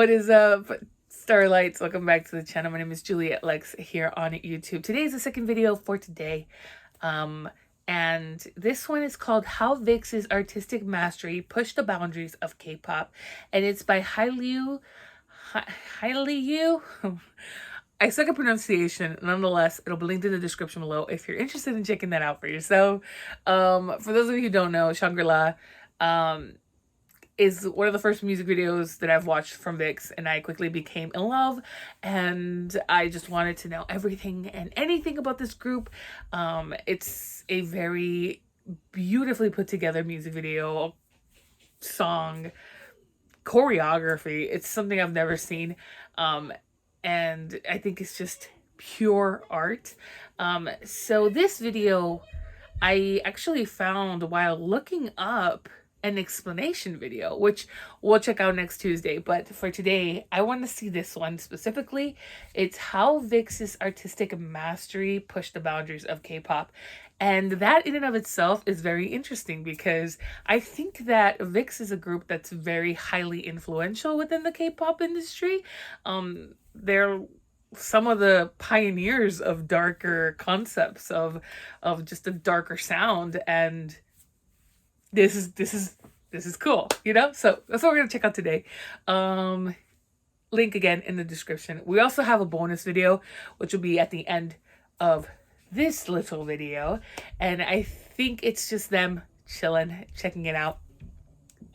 What is up, Starlights? Welcome back to the channel. My name is Juliet Lex here on YouTube. Today is the second video for today. And this one is called How Vixx's Artistic Mastery Pushed the Boundaries of K-Pop. And it's by Hallyu. I suck at pronunciation. Nonetheless, it'll be linked in the description below if you're interested in checking that out for yourself. For those of you who don't know, Shangri is one of the first music videos that I've watched from Vixx, and I quickly became in love, and I just wanted to know everything and anything about this group. It's a very beautifully put together music video, song, choreography. It's something I've never seen, and I think it's just pure art. So this video I actually found while looking up an explanation video, which we'll check out next Tuesday. But for today, I want to see this one specifically. It's How Vixx's Artistic Mastery Pushed the Boundaries of K-Pop. And that in and of itself is very interesting because I think that Vixx is a group that's very highly influential within the K-pop industry. They're some of the pioneers of darker concepts of just a darker sound, and this is cool, you know? So that's what we're gonna check out today. Link again in the description. We also have a bonus video, which will be at the end of this little video. And I think it's just them chilling, checking it out.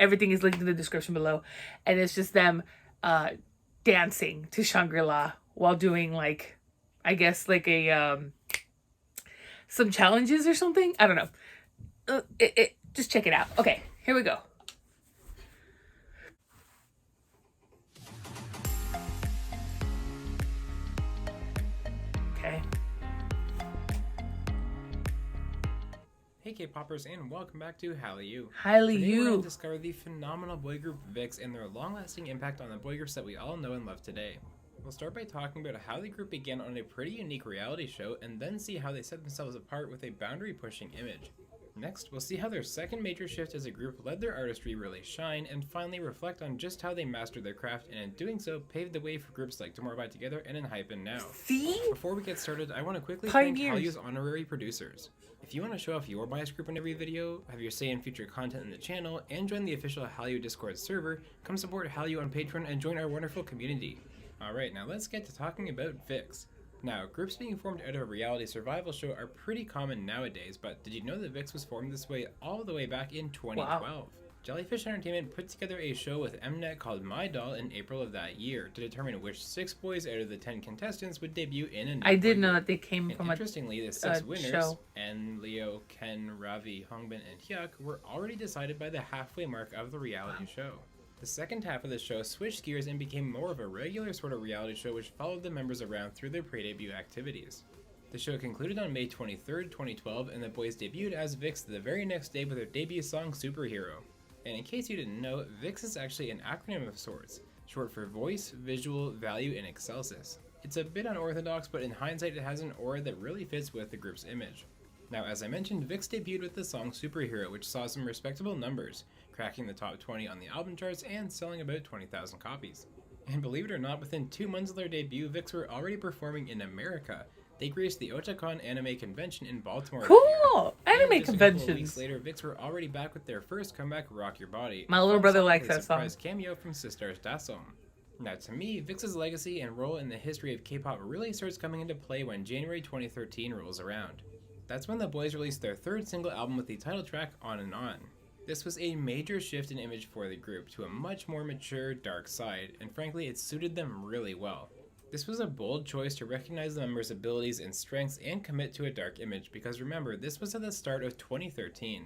Everything is linked in the description below. And it's just them dancing to Shangri-La while doing like, I guess like a, some challenges or something. I don't know. Just check it out. Okay, here we go. Okay. Hey K-Poppers, and welcome back to Hallyu. Hallyu. Today we're going to discover the phenomenal boy group Vixx and their long-lasting impact on the boy groups that we all know and love today. We'll start by talking about how the group began on a pretty unique reality show, and then see how they set themselves apart with a boundary-pushing image. Next, we'll see how their second major shift as a group let their artistry really shine, and finally reflect on just how they mastered their craft, and in doing so, paved the way for groups like Tomorrow by Together and ENHYPEN now. See? Before we get started, I want to quickly Pioneers. thank Hallyu's honorary producers. If you want to show off your bias group in every video, have your say in future content in the channel, and join the official Hallyu Discord server, come support Hallyu on Patreon and join our wonderful community. Alright, now let's get to talking about Vixx. Now, groups being formed out of a reality survival show are pretty common nowadays, but did you know that Vixx was formed this way all the way back in 2012? Wow. Jellyfish Entertainment put together a show with Mnet called My Doll in April of that year to determine which 6 boys out of the 10 contestants would debut in a new I did boy know group. that they came from Interestingly, the 6 winners, show. En, Leo, Ken, Ravi, Hongbin, and Hyuk, were already decided by the halfway mark of the reality show. The second half of the show switched gears and became more of a regular sort of reality show which followed the members around through their pre-debut activities. The show concluded on May 23rd, 2012, and the boys debuted as Vixx the very next day with their debut song Superhero. And in case you didn't know, Vixx is actually an acronym of sorts, short for Voice, Visual, Value, and Excelsis. It's a bit unorthodox, but in hindsight it has an aura that really fits with the group's image. Now, as I mentioned, Vixx debuted with the song Superhero, which saw some respectable numbers, cracking the top 20 on the album charts and selling about 20,000 copies. And believe it or not, within 2 months of their debut, Vixx were already performing in America. They graced the Otakon Anime Convention in Baltimore. Cool! Anime conventions. A couple of weeks later, Vixx were already back with their first comeback, Rock Your Body. My little brother likes that song. Surprise cameo from Sisters Dasom. Now, to me, Vixx's legacy and role in the history of K-pop really starts coming into play when January 2013 rolls around. That's when the boys released their third single album with the title track On and On. This was a major shift in image for the group to a much more mature, dark side, and frankly, it suited them really well. This was a bold choice to recognize the members' abilities and strengths and commit to a dark image, because remember, this was at the start of 2013.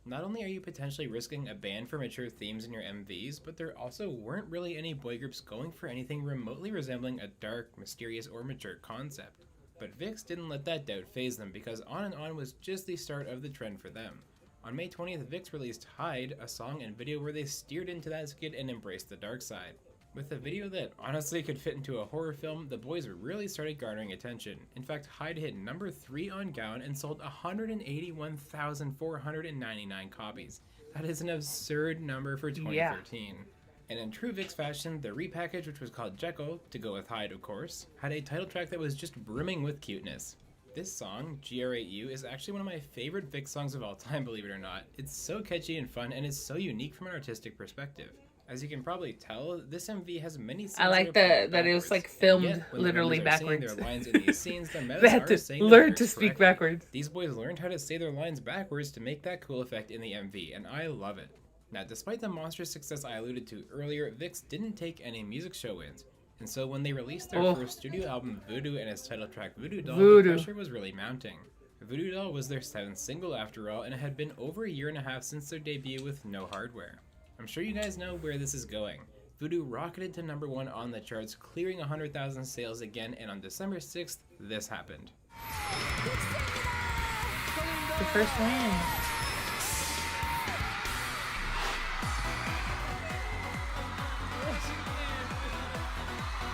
Not only are you potentially risking a ban for mature themes in your MVs, but there also weren't really any boy groups going for anything remotely resembling a dark, mysterious, or mature concept. But Vixx didn't let that doubt faze them, because On and On was just the start of the trend for them. On May 20th, Vixx released Hide, a song and video where they steered into that skid and embraced the dark side. With a video that honestly could fit into a horror film, the boys really started garnering attention. In fact, Hide hit number 3 on Gaon and sold 181,499 copies. That is an absurd number for 2013. And in true Vixx fashion, the repackage, which was called Jekyll, to go with Hyde of course, had a title track that was just brimming with cuteness. This song, GR8U, is actually one of my favorite Vixx songs of all time, believe it or not. It's so catchy and fun, and it's so unique from an artistic perspective. As you can probably tell, this MV has many scenes I like that that it was like filmed literally backwards. Their lines in these scenes, the They had to learn to speak backwards. These boys learned how to say their lines backwards to make that cool effect in the MV, and I love it. Now, despite the monstrous success I alluded to earlier, Vixx didn't take any music show wins, and so when they released their first studio album, Voodoo, and its title track, Voodoo Doll, the pressure was really mounting. Voodoo Doll was their 7th single after all, and it had been over a year and a half since their debut with no hardware. I'm sure you guys know where this is going. Voodoo rocketed to #1 on the charts, clearing 100,000 sales again, and on December 6th, this happened. The first win.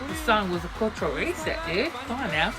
This song was a cultural reset, dude. Come on now.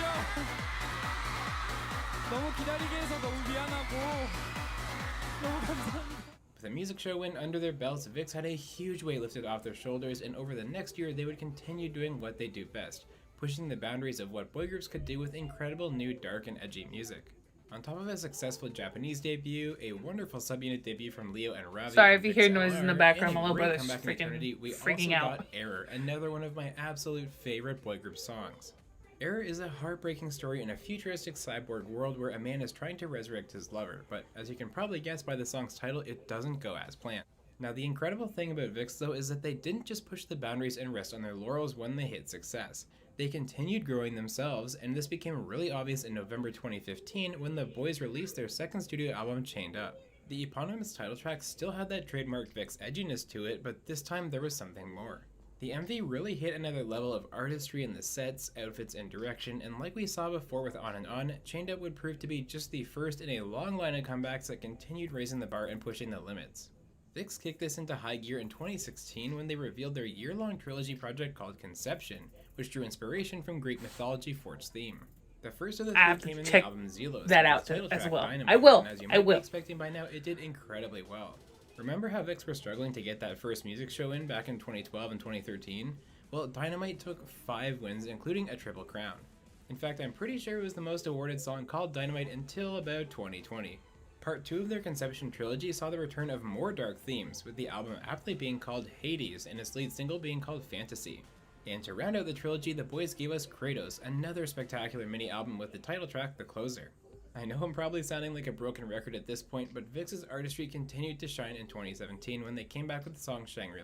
With a music show win under their belts, Vixx had a huge weight lifted off their shoulders, and over the next year they would continue doing what they do best, pushing the boundaries of what boy groups could do with incredible new dark and edgy music. On top of a successful Japanese debut, a wonderful subunit debut from Leo and Ravi. Sorry if you hear noises in the background, my little brother's freaking out. Got Error, another one of my absolute favorite boy group songs. Error is a heartbreaking story in a futuristic cyborg world where a man is trying to resurrect his lover, but as you can probably guess by the song's title, it doesn't go as planned. Now, the incredible thing about Vixx though is that they didn't just push the boundaries and rest on their laurels when they hit success. They continued growing themselves, and this became really obvious in November 2015 when the boys released their second studio album, Chained Up. The eponymous title track still had that trademark Vixx edginess to it, but this time there was something more. The MV really hit another level of artistry in the sets, outfits, and direction, and like we saw before with On and On, Chained Up would prove to be just the first in a long line of comebacks that continued raising the bar and pushing the limits. Vixx kicked this into high gear in 2016 when they revealed their year-long trilogy project called Conception, which drew inspiration from Greek mythology for its theme. The first of the three came in the album Zelos, that out as well. I will. And as you might be expecting by now, it did incredibly well. Remember how Vixx were struggling to get that first music show in back in 2012 and 2013? Well, Dynamite took 5 wins, including a Triple Crown. In fact, I'm pretty sure it was the most awarded song called Dynamite until about 2020. Part 2 of their Conception trilogy saw the return of more dark themes, with the album aptly being called Hades and its lead single being called Fantasy. And to round out the trilogy, the boys gave us Kratos, another spectacular mini-album with the title track, The Closer. I know I'm probably sounding like a broken record at this point, but Vixx's artistry continued to shine in 2017 when they came back with the song Shangri.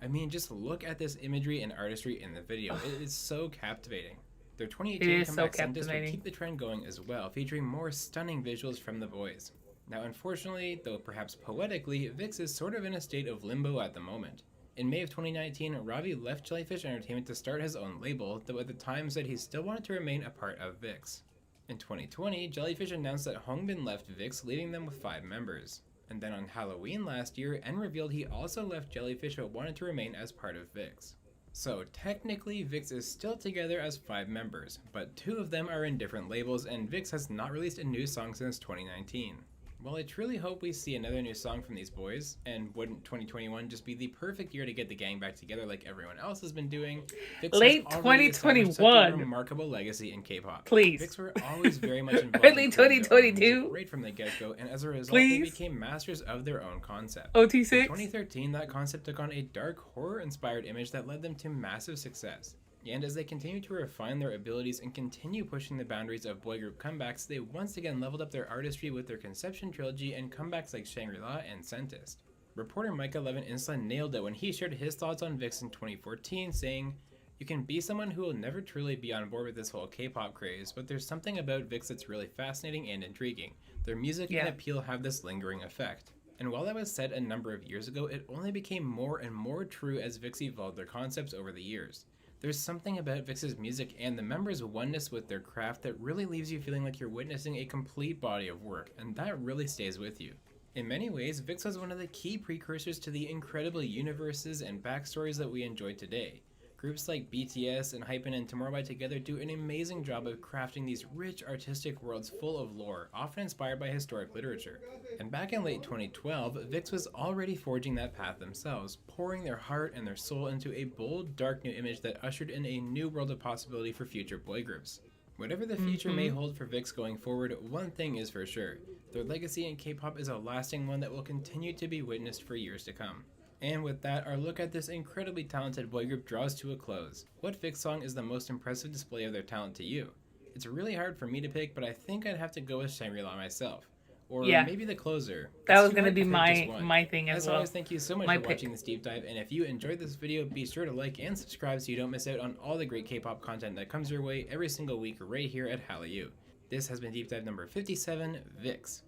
I mean, just look at this imagery and artistry in the video. It is so captivating. Their 2018 comeback Sentis will keep the trend going as well, featuring more stunning visuals from the boys. Now, unfortunately, though perhaps poetically, Vixx is sort of in a state of limbo at the moment. In May of 2019, Ravi left Jellyfish Entertainment to start his own label, though at the time said he still wanted to remain a part of Vixx. In 2020, Jellyfish announced that Hongbin left Vixx, leaving them with 5 members. And then on Halloween last year, En revealed he also left Jellyfish but wanted to remain as part of Vixx. So technically, Vixx is still together as 5 members, but 2 of them are in different labels, and Vixx has not released a new song since 2019. Well, I truly hope we see another new song from these boys, and wouldn't 2021 just be the perfect year to get the gang back together like everyone else has been doing? Vixx late 2021. Such a remarkable legacy in K-pop. Please. Vixx were always very much involved early 2022. Right from the get-go, and as a result, they became masters of their own concept. OT6. In 2013, that concept took on a dark, horror-inspired image that led them to massive success. And as they continue to refine their abilities and continue pushing the boundaries of boy group comebacks, they once again leveled up their artistry with their Conception trilogy and comebacks like Shangri-La and Sentis. Reporter Micah Levin Insla nailed it when he shared his thoughts on Vixx in 2014, saying, "You can be someone who will never truly be on board with this whole K-pop craze, but there's something about Vixx that's really fascinating and intriguing. Their music and appeal have this lingering effect." And while that was said a number of years ago, it only became more and more true as Vixx evolved their concepts over the years. There's something about Vixx's music and the members' oneness with their craft that really leaves you feeling like you're witnessing a complete body of work, and that really stays with you. In many ways, Vixx was one of the key precursors to the incredible universes and backstories that we enjoy today. Groups like BTS and Hypen and Tomorrow X Together do an amazing job of crafting these rich artistic worlds full of lore, often inspired by historic literature. And back in late 2012, Vixx was already forging that path themselves, pouring their heart and their soul into a bold, dark new image that ushered in a new world of possibility for future boy groups. Whatever the future may hold for Vixx going forward, one thing is for sure. Their legacy in K-pop is a lasting one that will continue to be witnessed for years to come. And with that, our look at this incredibly talented boy group draws to a close. What Vixx song is the most impressive display of their talent to you? It's really hard for me to pick, but I think I'd have to go with Shangri myself. Or maybe the closer. That was going to be my thing as well. As always, thank you so much for watching this deep dive, and if you enjoyed this video, be sure to like and subscribe so you don't miss out on all the great K-pop content that comes your way every single week right here at Hallyu. This has been deep dive number 57, Vixx.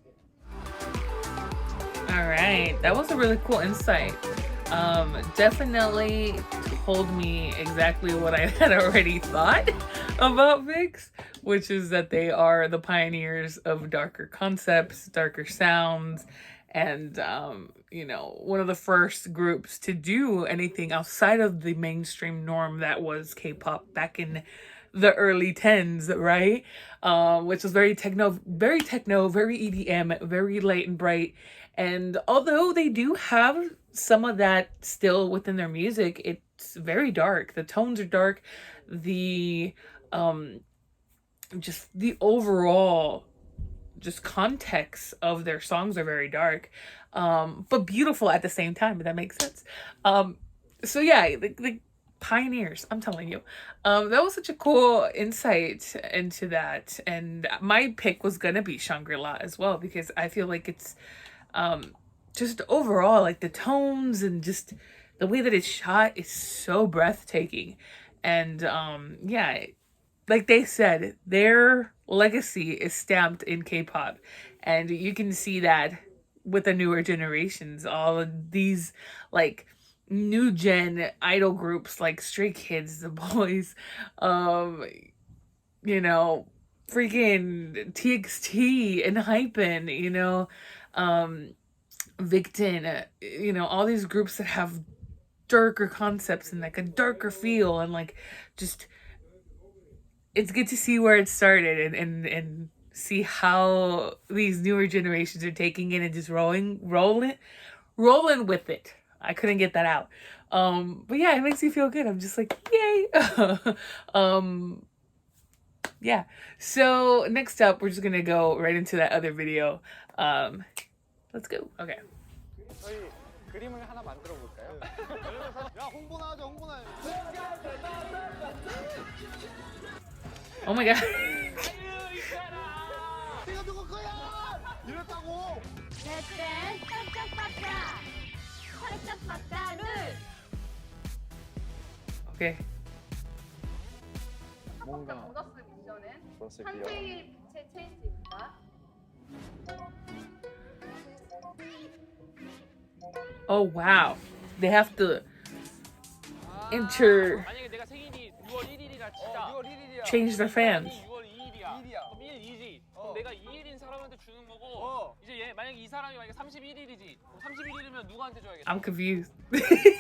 Alright, that was a really cool insight. Definitely told me exactly what I had already thought about Vixx, which is that they are the pioneers of darker concepts, darker sounds, and you know, one of the first groups to do anything outside of the mainstream norm that was K-pop back in the early 10s, right? Which was very techno, very EDM, very light and bright. And although they do have some of that still within their music, it's very dark. The tones are dark. The just the overall just context of their songs are very dark, but beautiful at the same time, if that makes sense. So yeah, the pioneers, I'm telling you. That was such a cool insight into that. And my pick was gonna be Shangri-La as well, because I feel like it's just overall, like the tones and just the way that it's shot is so breathtaking. And yeah, like they said, their legacy is stamped in K-pop, and you can see that with the newer generations. All of these like new gen idol groups like Stray Kids, The Boys, you know, freaking TXT and Hypen, you know, Vixx, you know, all these groups that have darker concepts and like a darker feel, and like just it's good to see where it started and see how these newer generations are taking it and just rolling with it. I couldn't get that out. But yeah, it makes me feel good. I'm just like, yay. Yeah. So next up, we're just gonna go right into that other video. Let's go. Okay. 그림을 하나 만들어 볼까요? 야, 홍보나 하자, 홍보나. Oh my god. 내가 누구 거야? 이랬다고. 넷째, 살짝 바꿔, 룰. Okay. 뭔가 보너스 미션은 보너스 산책이 제 체인지입니다. Oh wow. They have to enter 만약에 내가 생일이 6월 1일이라 치자. 6월 1일이야. change their fans. 6월 2일이야. 2일이야. 그럼 1, 2지. 그럼 내가 2일인 사람한테 주는 거고. 이제 얘 만약에 이 사람이 만약에 31일이지. 그럼 31일이면 누구한테 줘야겠어? I'm confused.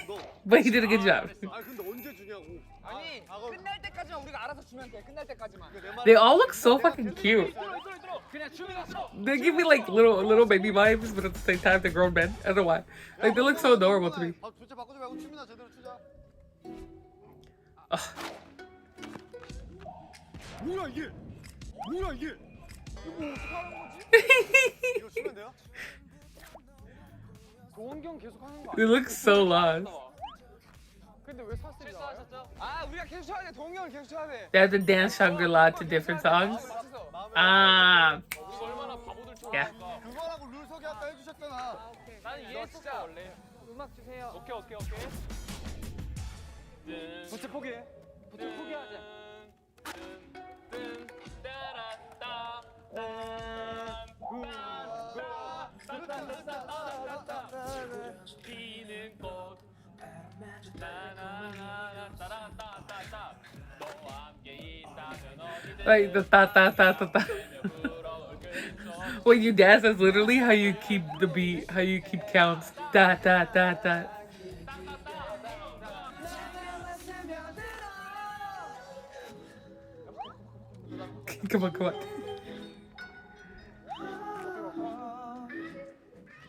너. But he did a good job. 아, 근데 언제 주냐고. 아니 끝날 때까지만 우리가 알아서 주면 돼. 끝날 때까지만. They all look so fucking cute. 들어. 그냥 주문했어. They give me like little baby vibes, but at the same time they're grown men. I don't know why. Like they look so adorable to me. 아, 주제 바꾸지 말고 춤이나 제대로 추자. 뭐야 이게? 뭐야 이게? 이거 뭐 어떻게 하는 거지? 이거 추면 돼요? 도원경 계속 하는 거 They 아니야? look so lost. 근데 왜 사슬이 나와요? 실수하셨죠? 아 우리가 계속 쳐야 돼. 도원경을 계속 쳐야 돼. They have to dance Shangri-La to different songs. Ah, 우리가 얼마나 바보들처럼 Yeah. 할까? 그거라고 룰 소개 아까 해주셨잖아. 나는 이해했었어 원래. 음악 주세요. 오케이. 부채 포기해. 부채 포기하자. 피는 꽃 나나나나나나나나나 너와 함께 있다면 어디든 like the ta. When you dance, that's literally how you keep the beat, how you keep counts. Da. Come on, come on.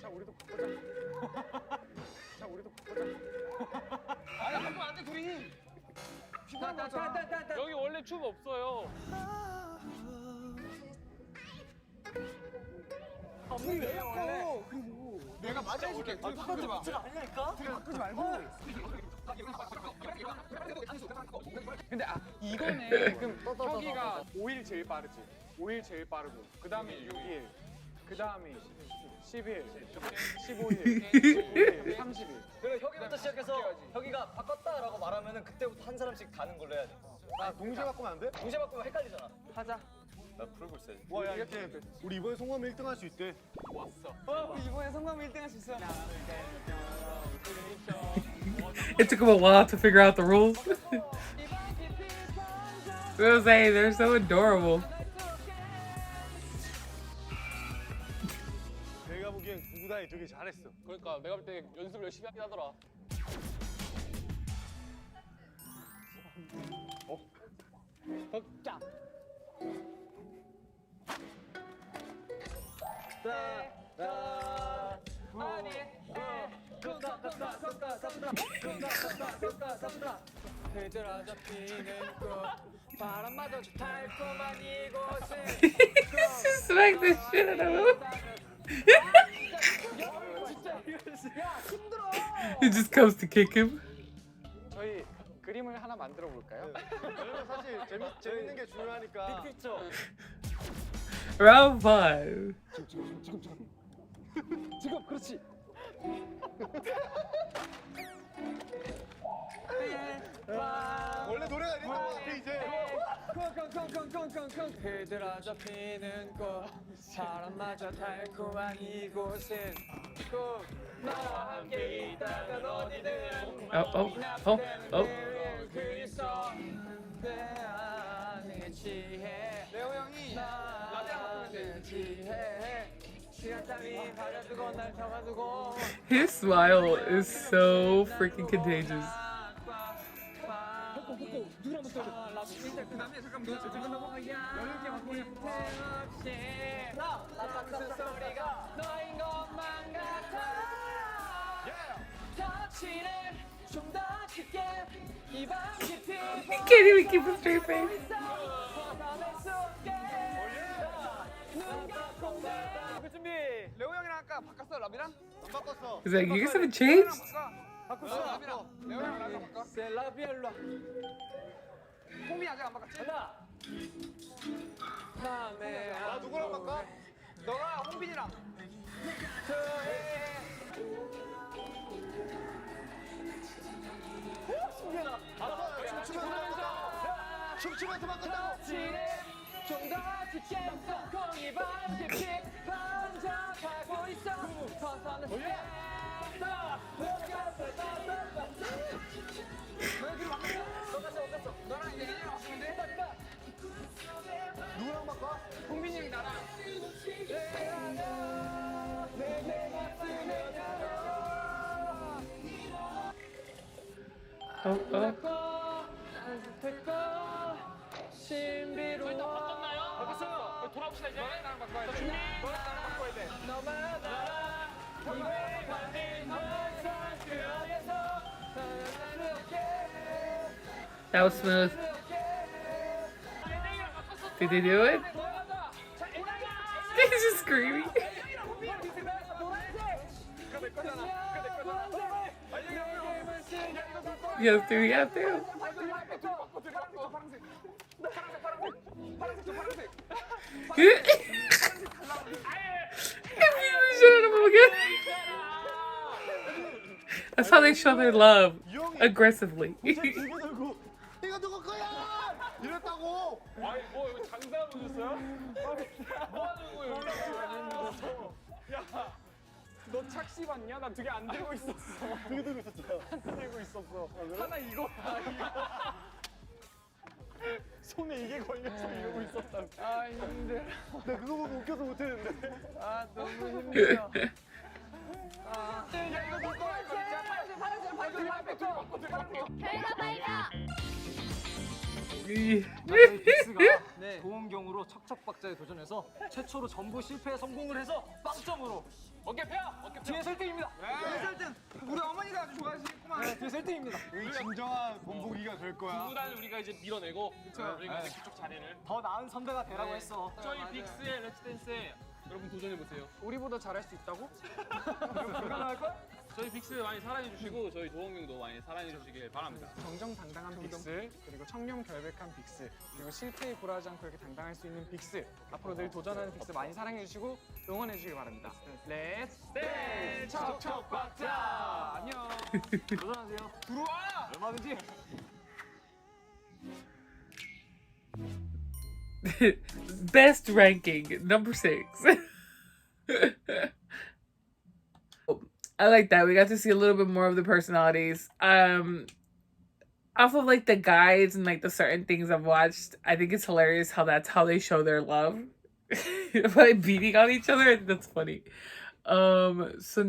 자 우리도 바꾸자. 자 우리도 바꾸자. 아니 하면 안돼 둘이. 피곤한 거잖아. 여기 원래 춤 없어요. 우리 왜 바꿔? 그리고 내가 맞아 해줄게. 둘이 바꾸지 마. 아니라니까. 둘이 바꾸지 말고. 근데 이거네. 그럼 혁이가 5일 제일 빠르지. 5일 제일 빠르고 그 다음에 6일, 그 다음에 10일, 15일, 15일, 30일. 그래 혁이부터 시작해서 혁이가 바꿨다라고 말하면은 그때부터 한 사람씩 가는 걸로 해야 돼. 아 동시에 바꾸면 안 돼? 동시에 바꾸면 헷갈리잖아. 하자. 나 풀고 있어야지. 와야 이렇게 우리 이번에 송하면 1등 할 수 있대. 우리 이번에 성공하면 1등 할 수 있어. It took him a while to figure out the rules. Rose, they're so adorable. 내가 보기엔 구구단이 되게 잘했어. 그러니까 내가 볼 때 연습을 열심히 하긴 하더라. 덕장. 얘들아 잡히는 꽃 바람마저 달콤한 이곳에 Smack the shit out of him. He just comes to kick him. 저희 그림을 하나 만들어 볼까요? 그러면 사실 재밌는 게 중요하니까. 빅픽처. Round 5. 지금 그렇지. 원래 노래가 이랬던 것 같아 이제. 콩콩콩콩콩콩콩 얘들아 잡히는 꽃 바람마저 달콤한 이곳엔 꼭 나와 함께 있다간 어디든 그 있어 내 안에 지혜 레오 형이 라떼랑 바꾸면 돼. 지혜 시간 따위 가려두고 날 잡아두고 His smile is so freaking contagious. 소리가 너인 것만 같아 터치를 좀 더 깊게 이밤 깊이 He can't even keep a straight face. 준비 레오 형이랑 아까 바꿨어 라비랑? 안 바꿨어. He's like, you guys haven't changed? 바꿨어. 라비랑. 레오랑 라비랑 바꿔. 셀라비엘라 홍미 아직 안 바꿨지? 하나 밤에 아 누구랑 바꿔? 너랑 홍빈이랑. 춤추면서 바꾼다고. 좀더 깊게 콩콩이 밤 깊이 번져가고 있어 서서는 너랑 이제 얘랑 바꾸면 돼? 누구랑 바꿔? 홍빈이 형이 나랑. 저희 다 바꿨나요? 바꿨어요. 돌아봅시다 이제. 나랑 바꿔야 돼. 준비. 너랑 나랑 바꿔야 돼. 너만 나랑 입에 걸린 항상 그 안에서 That was smooth. Did they do it? He's just screaming. You have to, you have to. That's how they show their love. Aggressively. 이거 들고 이거 누구 거야? 이랬다고. 아니 뭐 이거 장사하고 오셨어요? 뭐 하는 거예요? 야, 너 착시 봤냐? 나 되게 안 들고 있었어. 되게 들고 있었어. 하나 들고 있었어. 하나 이거. 손에 이게 걸려서 이러고 있었다. 아 힘들어. 나 그거 보고 웃겨서 못했는데. 아 너무 힘들어. 아, 야 이거 누구 거야? 파란색 바꿔. 결과 발표. 저희 빅스가 도원경으로 척척박자에 도전해서 최초로 전부 실패에 성공을 해서 빵점으로 어깨 펴! 어깨 펴! 뒤에서 1등입니다. 뒤에서 1등. 우리 어머니가 아주 좋아하시겠구만. 뒤에서 1등입니다. 여기 진정한 본보기가 될 거야. 구구단 우리가 이제 밀어내고 우리가 이제 그쪽 자리를 더 나은 선배가 되라고 했어. 저희 빅스의 렛츠댄스에 여러분 도전해보세요. 우리보다 잘할 수 있다고? 불가능할 걸? 저희 빅스 많이 사랑해주시고 저희 도원경도 많이 사랑해주시길 바랍니다. 정정당당한 빅스, 그리고 청렴 결백한 빅스, 그리고 실패에 굴하지 않고 이렇게 당당할 수 있는 빅스. 앞으로 늘 도전하는 빅스 많이 사랑해주시고 응원해주시길 바랍니다. 렛츠 댄스! 척척박자! 안녕! 도전하세요. 들어와! 얼마든지. Best ranking, number 6. I like that. We got to see a little bit more of the personalities. Off of like the guides and like the certain things I've watched, I think it's hilarious how that's how they show their love by beating on each other. That's funny. So